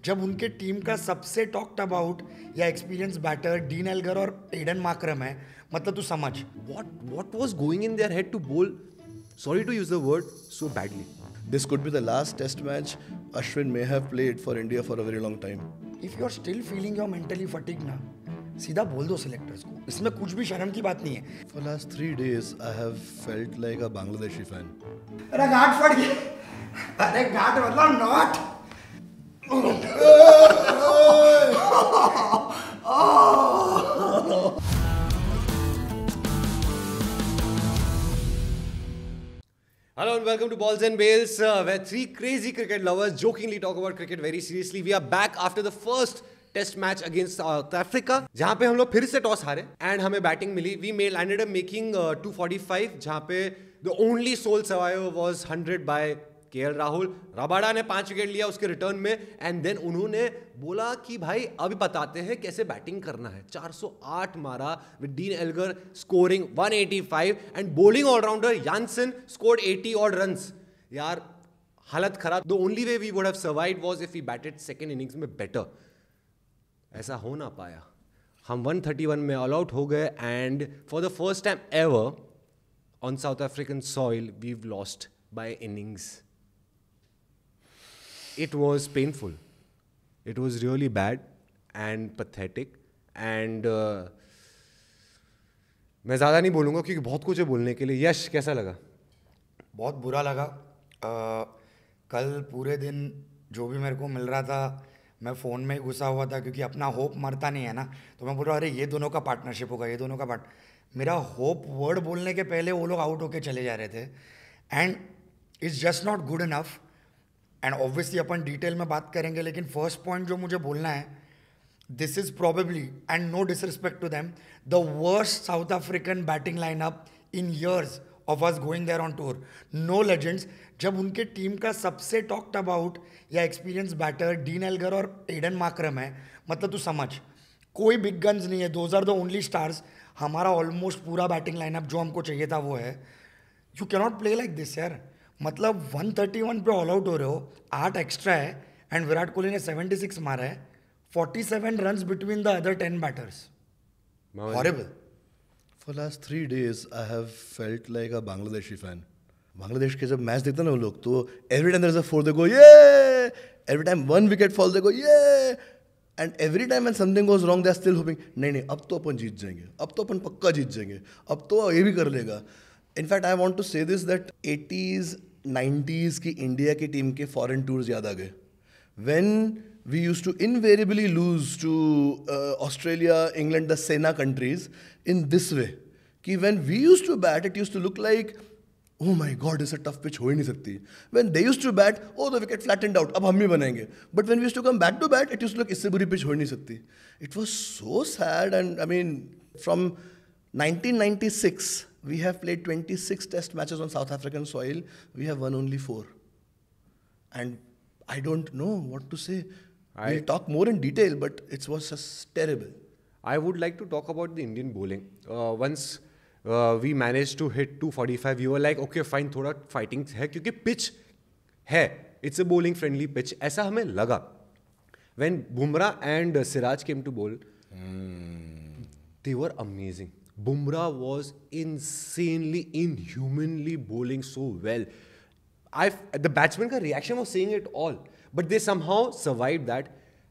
जब उनके टीम का सबसे टॉक्ड अबाउट या एक्सपीरियंस बैटर डीन एल्गर और एडन मार्करम है, मतलब तू समझ। What was going in their head to bowl, sorry to use the word, so badly? This could be the last test match Ashwin may have played for India for a very long time. If you are still feeling your mentally fatigue ना, सीधा बोल दो selectors को, इसमें कुछ भी शर्म की बात नहीं है। For last 3 days, I have felt like a Bangladeshi fan. अरे गांठ फट गई, अरे गांठ मतलब not. Hello and welcome to Balls and Bales, where three crazy cricket lovers jokingly talk about cricket very seriously. We are back after the first test match against South Africa, जहाँ पे हम लोग फिर से टॉस हारे and हमें batting मिली. We landed up making 245, जहाँ पे the only sole survivor was 100 by KL Rahul. Rabada ने 5 विकेट लिया उसके रिटर्न में एंड देन उन्होंने बोला कि भाई अभी बताते हैं कैसे बैटिंग करना है. 408 मारा with Dean Elgar scoring 185 and bowling allrounder Jansen scored 80 odd runs. यार हालत खराब. The only way we would have survived was if we batted second innings में बेटर. ऐसा हो ना पाया. हम 131 में ऑल आउट हो गए and for the first time ever on South African soil we've lost by innings. It was painful. It was really bad and pathetic. And मैं ज़्यादा नहीं बोलूँगा क्योंकि बहुत कुछ है बोलने के लिए. यश कैसा लगा? बहुत बुरा लगा. कल पूरे दिन जो भी मेरे को मिल रहा था मैं फ़ोन में ही घुसा हुआ था, क्योंकि अपना होप मरता नहीं है ना. तो मैं बोल रहा अरे ये दोनों का पार्टनरशिप होगा, ये दोनों का पार्ट. मेरा होप वर्ड बोलने के पहले वो लोग आउट होके चले जा रहे थे and it's just not good enough. And obviously upon detail में बात करेंगे, लेकिन फर्स्ट पॉइंट जो मुझे बोलना है, this is probably and no disrespect to them the worst South African batting lineup in years of us going there on tour. No legends. जब उनके टीम का सबसे टॉक्ड अबाउट या एक्सपीरियंस बैटर डीन एल्गर और Aiden Markram है, मतलब तू समझ कोई बिग गन्स नहीं है. Those are the only stars. हमारा ऑलमोस्ट पूरा बैटिंग लाइनअप जो हमको चाहिए था वो है. You cannot play like this यार. मतलब 131 पे ऑल आउट हो रहे हो, 8 एक्स्ट्रा है एंड विराट कोहली ने 76 मारा है. 47 runs between the other 10 batters. Horrible. For last 3 days, I have felt like a Bangladeshi fan. Bangladesh के जब मैच देखते हैं ना वो लोग, तो every time there is a 4 they go yeah, every time 1 wicket fall they go yeah, and every time when something goes wrong they are still hoping नहीं अब तो अपन जीत जाएंगे, अब तो अपन पक्का जीत जाएंगे, अब तो ये भी कर लेगा. इनफैक्ट आई वॉन्ट टू से दिस दैट 80s 90s की इंडिया की टीम के फॉरेन टूर्स याद आ गए. When we use to invariably lose to Australia, England, the SENA countries in this way कि when we use to bat it use to look like oh my god, इस tough pitch हो ही नहीं सकती. When they used to bat, oh the wicket flattened out, अब हम ही बनाएंगे. But when we used to come back to bat, it used to look इससे बुरी पिच हो ही नहीं सकती. It was so sad. And I mean from 1996 we have played 26 test matches on South African soil. We have won only 4. And I don't know what to say. We'll talk more in detail, but it was just terrible. I would like to talk about the Indian bowling. Once we managed to hit 245, we were like, okay, fine, थोड़ा fighting है क्योंकि pitch है. It's a bowling friendly pitch. ऐसा हमें लगा. When Bumrah and Siraj came to bowl, they were amazing. Bumrah was insanely, inhumanly bowling so well. The batsman ka reaction was saying it all. But they somehow survived that.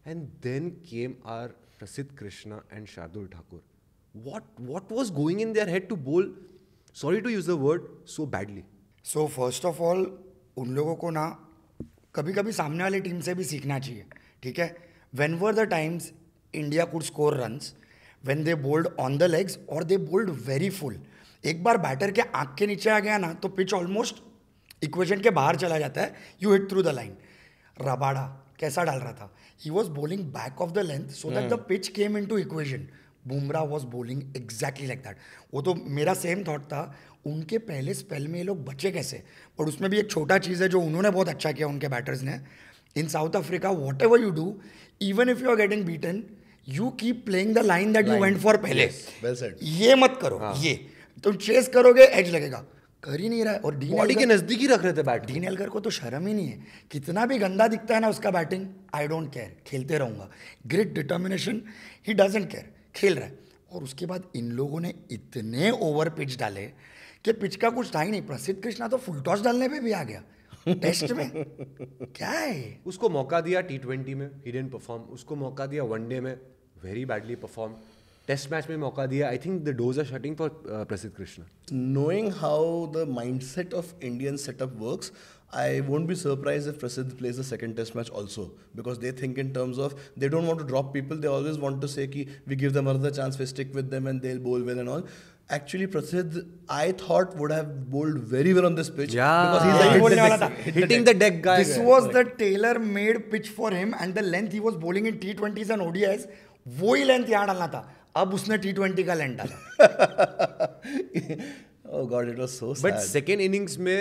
And then came our Prasidh Krishna and Shardul Thakur. What was going in their head to bowl, sorry to use the word, so badly? So first of all, उन लोगों को ना कभी कभी सामने वाली team से भी सीखना चाहिए. ठीक है. When were the times India could score runs? When they bowled on the legs or they bowled very full. एक बार बैटर के आँख के नीचे आ गया ना तो पिच ऑलमोस्ट इक्वेशन के बाहर चला जाता है. You hit through the line. Rabada कैसा डाल रहा था? He was bowling back of the length so that the pitch came into equation. Bumrah was bowling exactly like that. वो तो मेरा सेम थॉट था. उनके पहले स्पेल में ये लोग बचे कैसे? और उसमें भी एक छोटा चीज़ है जो उन्होंने बहुत अच्छा किया उनके बैटर्स ने. In South Africa whatever you do, even if you are getting beaten, you keep playing the line that you went for पहले. Well said. ये मत करो. ये तुम चेस करोगे एज लगेगा. कर ही नहीं रहा है। और बॉडी के नजदीक ही रख रहे थे बैट। डीन एल्गर को तो शर्म ही नहीं है, कितना भी गंदा दिखता है ना उसका बैटिंग, आई डोंट केयर, खेलते रहूंगा, great determination, he doesn't care, खेल रहा है। और उसके बाद इन लोगों ने इतने ओवर पिच डाले कि पिच का कुछ था ही नहीं। प्रसिद्ध कृष्णा तो फुल टॉस डालने पे भी आ गया टेस्ट में, क्या है। उसको मौका दिया T20 में, ही डिडंट परफॉर्म। उसको मौका दिया वनडे में, very badly perform. Test match में मौका दिया, I think the doors are shutting for Prasidh Krishna. Knowing how the mindset of Indian setup works, I won't be surprised if Prasidh plays the second test match also, because they think in terms of, they don't want to drop people, they always want to say ki we give them another chance, we stick with them and they'll bowl well and all. Actually Prasidh, I thought would have bowled very well on this pitch, because he's यही like बोलने वाला था। Hitting the deck guy. This was the tailor-made pitch for him, and the length he was bowling in T20s and ODIs, वो ही length यहाँ डालना था। अब उसने T20 का लेंथ डाला। oh god, it was so sad. But second innings में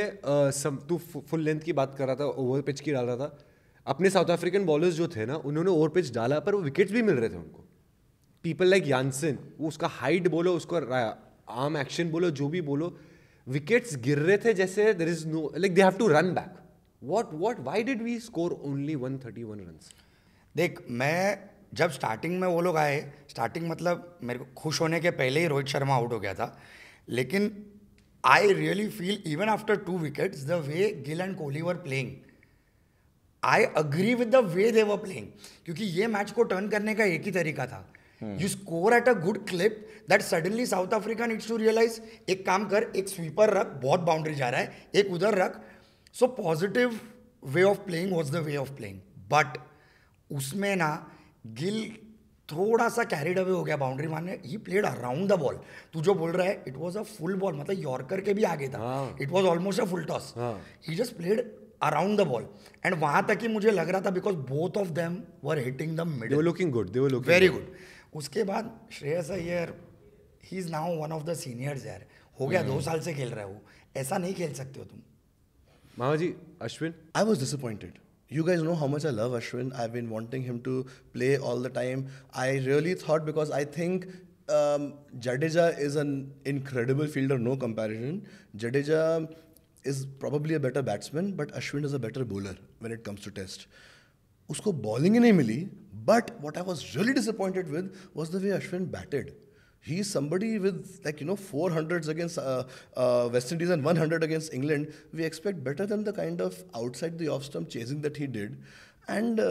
तू फुल लेंथ की बात कर रहा था, ओवर पिच की डाल रहा था। अपने साउथ अफ्रीकन बॉलर्स जो थे ना, उन्होंने ओवर पिच डाला पर वो विकेट्स भी मिल रहे थे उनको। पीपल लाइक यानसन, वो उसका हाइट बोलो, उसको आर्म एक्शन बोलो, जो भी बोलो, विकेट्स गिर रहे थे जैसे there is no, like they have to run back. What why did we score only 131 runs? देख, मैं जब स्टार्टिंग में वो लोग आए, स्टार्टिंग मतलब मेरे को खुश होने के पहले ही रोहित शर्मा आउट हो गया था, लेकिन I really feel even after 2 wickets the way Gill and Kohli were playing, I agree with the way they were playing, क्योंकि ये मैच को टर्न करने का एक ही तरीका था, you score at a good clip that suddenly South Africa needs to realise, एक काम कर, एक स्वीपर रख, बहुत बाउंड्री जा रहा है, एक उधर रख। So positive way of playing was the way of playing, but उसमें ना गिल थोड़ा सा कैरिड अवे हो गया बाउंड्री मारने, he played around the ball. तू जो बोल रहा है, it was a full ball, मतलब यॉर्कर के भी आगे था, it was almost a full toss, he just played around the ball, and वहां तक ही मुझे लग रहा था because both of them were hitting the the middle, were looking good, they were looking very good. उसके बाद Shreyas Iyer, he is now one of the seniors यार, हो गया 2 साल से खेल रहा है वो, ऐसा नहीं खेल सकते हो तुम। मामा जी, Ashwin? I was disappointed. You guys know how much I love Ashwin. I've been wanting him to play all the time. I really thought, because I think Jadeja is an incredible fielder, no comparison. Jadeja is probably a better batsman, but Ashwin is a better bowler when it comes to test. Usko bowling ही नहीं मिली, but what I was really disappointed with was the way Ashwin batted. He's somebody with 400s against West Indies and 100 against England. We expect better than the kind of outside the off stump chasing that he did, and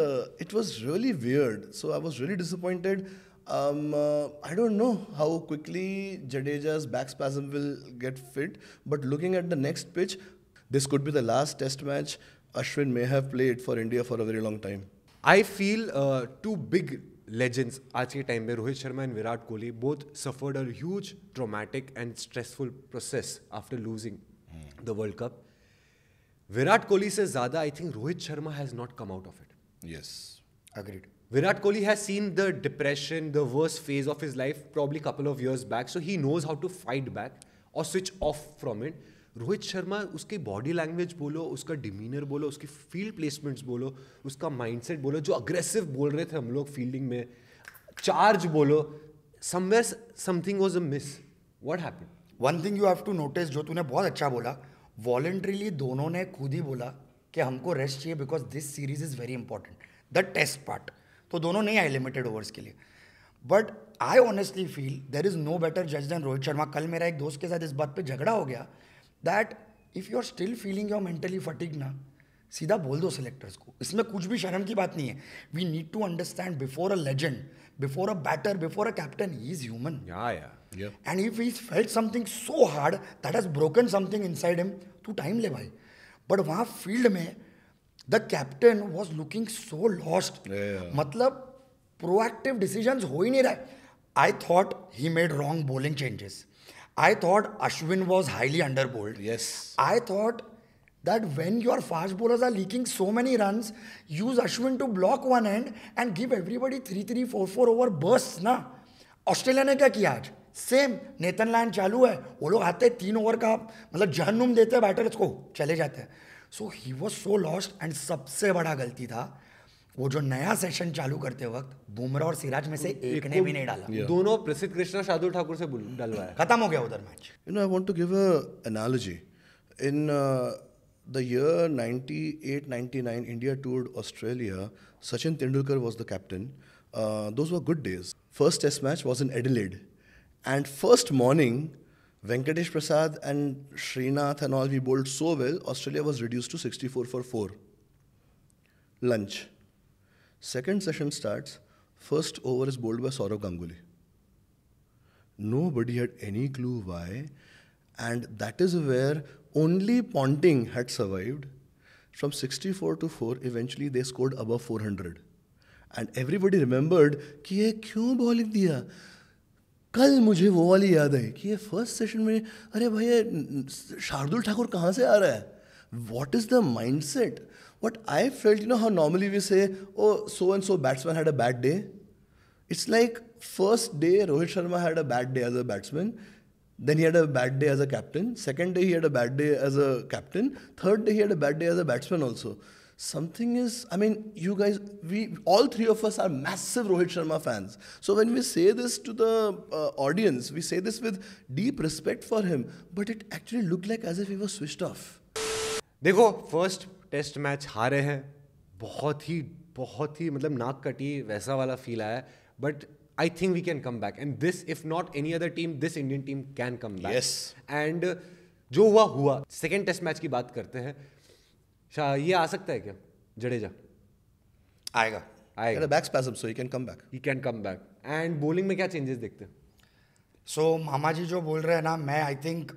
it was really weird. So I was really disappointed. I don't know how quickly Jadeja's back spasm will get fit, but looking at the next pitch, this could be the last test match Ashwin may have played for India for a very long time. I feel two big legends आज के time में, Rohit Sharma and Virat Kohli, both suffered a huge traumatic and stressful process after losing the World Cup. Virat Kohli से ज़्यादा I think Rohit Sharma has not come out of it. Yes. Agreed. Virat Kohli has seen the depression, the worst phase of his life probably couple of years back, so he knows how to fight back or switch off from it. Rohit Sharma, उसकी body language बोलो, उसका demeanour बोलो, उसकी field placements बोलो, उसका mindset बोलो, जो aggressive बोल रहे थे हम लोग फील्डिंग में, चार्ज बोलो, somewhere something was a miss. What happened? One thing you have to notice, जो तूने बहुत अच्छा बोला, वॉलंटरीली दोनों ने खुद ही बोला कि हमको रेस्ट चाहिए because this series is very important, the test part. तो दोनों नहीं आए लिमिटेड ओवर्स के लिए, but I honestly feel there is no better जज देन रोहित शर्मा. कल मेरा एक दोस्त के साथ इस बात पे झगड़ा हो गया that if you are still feeling your mentally fatigue ना, सीधा बोल दो सेलेक्टर्स को, इसमें कुछ भी शर्म की बात नहीं है. We need to understand before a legend, before a batter, before a captain, he is human. Yeah. And if he's felt something so hard that has broken something inside him, तू टाइम ले भाई. But वहाँ field में the captain was looking so lost. मतलब proactive decisions हो ही नहीं रहा. I thought he made wrong bowling changes. I thought Ashwin was highly underbowled. Yes. I thought that when your fast bowlers are leaking so many runs, use Ashwin to block one end and give everybody 3-3, 4-4 over bursts ना. Australia ने क्या किया आज? Same Nathan Lyon चालू है, वो लोग आते हैं 3 ओवर का मतलब जहन्नुम देते हैं बैटर्स को, चले जाते हैं. So he was so lost. And सबसे बड़ा गलती था वो जो नया सेशन चालू करते वक्त बुमराह और सिराज में से एक ने भी नहीं डाला. दोनों प्रसिद्ध कृष्णा शार्दुल ठाकुर से डलवाया, खत्म हो गया उधर match. I want to give a analogy. In the year 98-99, India toured Australia. Sachin Tendulkar was the captain. Those were good days. First test match was in Adelaide. And first morning, Venkatesh Prasad and Srinath and all, we bowled so well, Australia was reduced to 64 for 4. Lunch. Second session starts. First over is bowled by Saurav Ganguly. Nobody had any clue why. And that is where only Ponting had survived. From 64 to 4, eventually they scored above 400. And everybody remembered कि ये क्यों bowling दिया. कल मुझे वो वाली याद है कि ये फर्स्ट सेशन में अरे भाई ये शार्दुल ठाकुर कहाँ से आ रहा है. What is the mindset? What I felt, you know how normally we say, oh, so and so batsman had a bad day. It's like first day Rohit Sharma had a bad day as a batsman. Then he had a bad day as a captain. Second day he had a bad day as a captain. Third day he had a bad day as a batsman also. Something is, I mean, you guys, we all three of us are massive Rohit Sharma fans. So when we say this to the audience, we say this with deep respect for him. But it actually looked like as if he was switched off. देखो first test match हारे हैं, बहुत ही मतलब नाक कटी वैसा वाला feel आया. But I think we can come back, and this, if not any other team, this Indian team can come back. Yes. And जो हुआ. सेकेंड टेस्ट मैच की बात करते हैं. ये आ सकता है क्या जडेजा? आएगा. He had a back spasm, so he can come back. He can come back. And bowling में क्या changes देखते हैं? So मामा जी जो बोल रहे हैं ना, मैं आई थिंक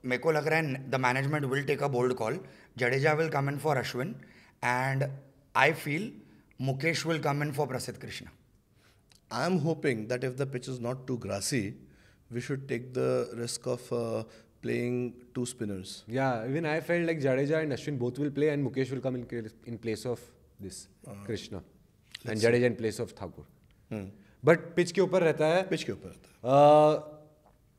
मेरे को लग रहा है the management will take a bold call. Jadeja will come in for Ashwin and I feel Mukesh will come in for Prasidh Krishna. I'm hoping that if the pitch is not too grassy, we should take the risk of playing two spinners. Yeah, even I felt like Jadeja and Ashwin both will play, and Mukesh will come in place of this Krishna, and Jadeja in place of Thakur. But pitch के ऊपर रहता है. Pitch के ऊपर रहता है.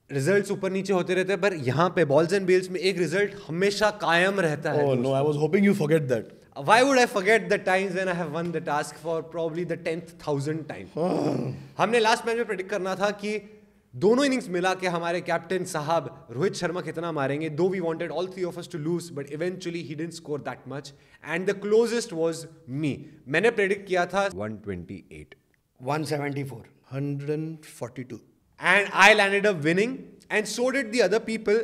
Results ऊपर नीचे होते रहते हैं, पर यहाँ पे बॉल्स एंड बेल्स में एक रिजल्ट हमेशा कायम रहता है. Oh no, I was hoping you forget that. Why would I forget the times when I have won the task for probably the 10,000th time? हमने लास्ट मैच में predict करना था कि दोनों इनिंग्स मिला के हमारे कैप्टन साहब रोहित शर्मा कितना मारेंगे. Though we wanted all three of us to lose, but eventually he didn't score that much and the closest was me. मैंने प्रेडिक्ट किया था 128, 174, 142. and I landed up winning, and so did the other people.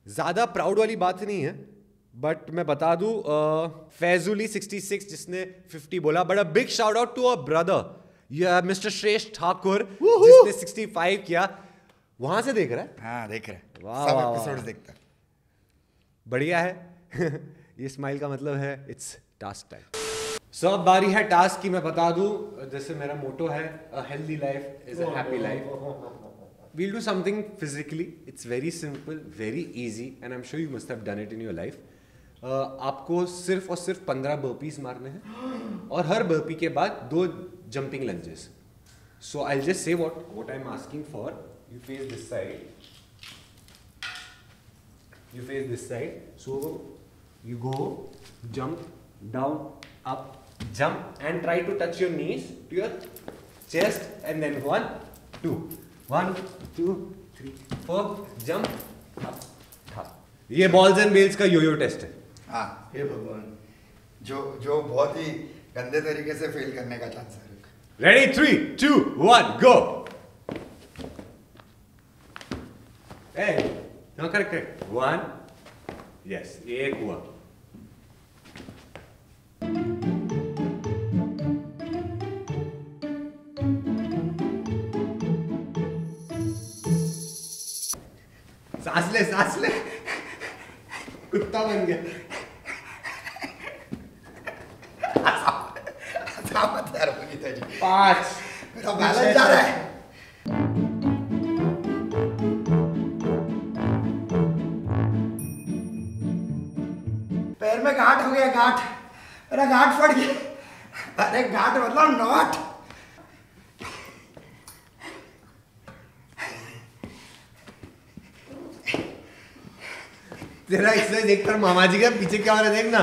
ज़्यादा proud वाली बात नहीं है, but मैं बता दूं फैजुली 66 जिसने 50 बोला. But a big shout out to a brother mister Shreshth Thakur जिसने 65 किया. वहां से देख रहा है. हाँ देख रहे हैं. वाह, सब वाह, एपिसोड्स वाह. देखता है. बढ़िया है. ये स्माइल का मतलब है इट्स टास्क टाइम. सो अब बारी है टास्क की. मैं बता दूं जैसे मेरा मोटो है a healthy life is a happy life. We'll do something physically. It's very simple, very easy, and I'm sure you must have done it in your life. आपको सिर्फ और सिर्फ 15 बर्पीज मारने हैं और हर बर्पी के बाद 2 jumping lunges. So I'll just say what I'm asking for. You face this side. You face this side. So you go, jump, down, up, jump, and try to touch your knees to your chest, and then 1, 2. 1, 2, 3, 4, jump, up, up. ये balls and bells का Yo Yo test है. हाँ हे भगवान, जो बहुत ही गंदे तरीके से फेल करने का चांस है. Ready 3, 2, 1 go. No correct 1. Yes ये एक हुआ. सांस ले कुत्ता बन गया. मत यार पुनीता जी. 5. मेरा बैलेंस जा रहा है. पैर में गांठ हो गया. गांठ, मेरा गांठ फट गया. अरे गांठ मतलब नॉट. तेरा इसलिए देखकर मामा जी का पीछे क्या हो रहा है देखना.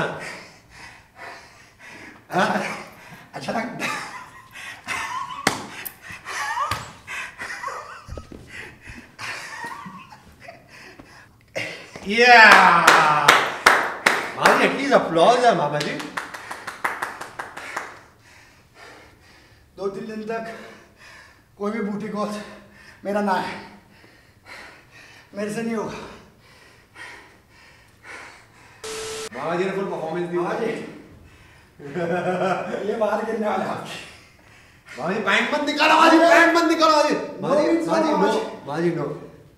अच्छा लगता है. Yeah! मामा जी एटलीस्ट अपलॉज है मामा जी. 2-3 दिन तक कोई भी बूटी कॉल मेरा ना है, मेरे से नहीं होगा. मामा जी ने फुल परफॉर्मेंस दी. मामा जी ये बाहर गिरने वाला है आपकी. मामा जी पैंट मत निकालो, मामा जी पैंट मत निकालो. मामा जी No means no, नो, मामा जी नो.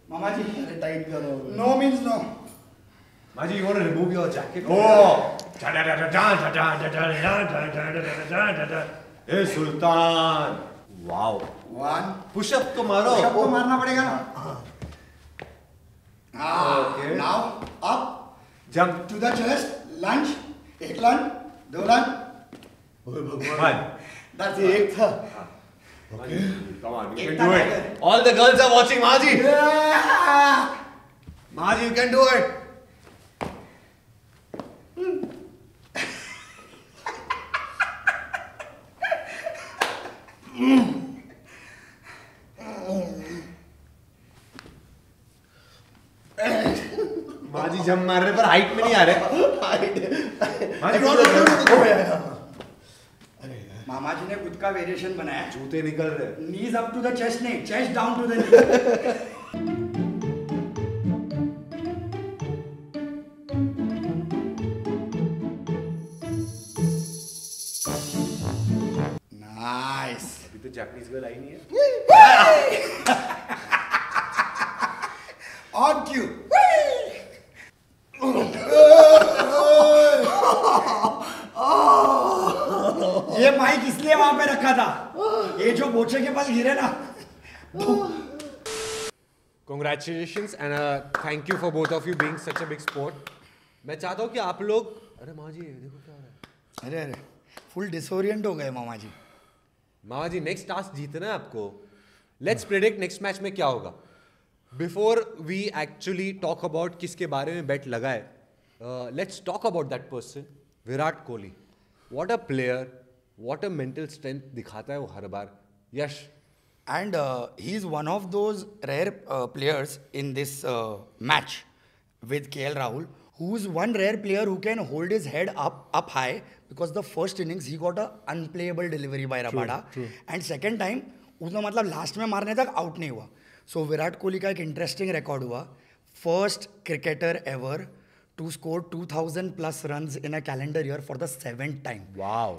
मामा जी अरे टाइट करो. No means no. मामा जी you want to remove your jacket? ए सुल्तान. वाओ. 1 पुश अप तो मारो. पुशअप तो मारना पड़ेगा ना. Okay. Now up jump to the chest, lunge, 1 lunge, 2 lunge. One. That's ये एक था. Okay. Come on, you एक can do था it. Tiger. All the girls are watching, Maji. Yeah! Maji, you can do it. माजी जम मार रहे पर हाइट में नहीं आ रहे. माजी मामा जी ने खुद का वेरिएशन बनाया. जूते निकल रहे. Knees up to the chest नहीं, chest down to the knee. Nice. अभी तो जापानीज गर्ल आई नहीं है. On Q. ये माइक इसलिए वहां पे रखा था, ये जो बोचे के पास गिरे ना. Congratulations and thank you for both of you being such a big sport. मैं चाहता हूँ कि आप लोग. अरे माजी देखो क्या हो रहा है. अरे अरे फुल डिसोरिएंट हो गए मामा जी. मामा जी नेक्स्ट टास्क जीतना है आपको. लेट्स प्रेडिक्ट नेक्स्ट मैच में क्या होगा. Before we actually talk about किसके बारे में बेट लगाए, let's talk about that person. Virat Kohli. What a player, what a mental strength दिखाता है वो हर बार. यश. And he is one of those rare players in this match with KL Rahul, who's one rare player who can hold his head up high, because the first innings he got a unplayable delivery by Rabada, and second time उसने मतलब last में मारने तक out नहीं हुआ. सो विराट कोहली का एक interesting record हुआ. First cricketer ever to score 2000+ runs in a calendar year for the 7th time. Wow.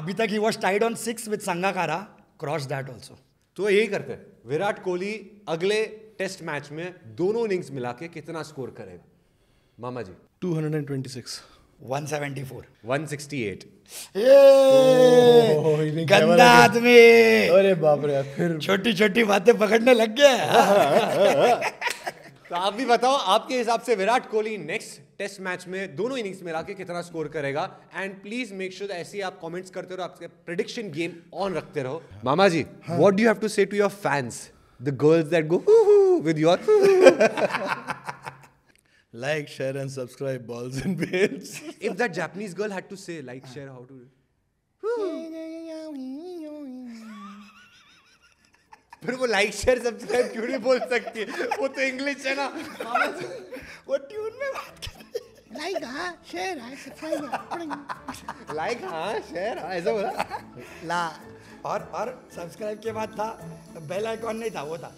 अभी तक he was tied on 6 with Sangakkara, crossed that also. तो यही करते हैं. विराट कोहली अगले टेस्ट मैच में दोनों इनिंग्स मिला के कितना स्कोर करेगा मामा जी. 226. 174. 168. ये गंदा आदमी. अरे बाप रे फिर छोटी छोटी बातें पकड़ने लग गया. तो आप भी बताओ आपके हिसाब से Virat Kohli next test match में दोनों इनिंग्स मिला के कितना स्कोर करेगा. एंड प्लीज मेक श्योर ऐसे ही आप कमेंट्स करते रहो, आपके प्रेडिक्शन गेम ऑन रखते रहो. मामा जी, what do you have to say to your fans, the girls that go with your. like, share and subscribe balls and babes. If that Japanese girl had to say like, share, how to. फिर वो like share subscribe क्यों नहीं बोल सकती, वो तो English है ना. वो ट्यून में बात कर. Like, share, subscribe. लाइक हाँ शेयर हाँ ऐसा बोला. ला. और सब्सक्राइब के बाद था बेल आइकॉन नहीं था, वो था.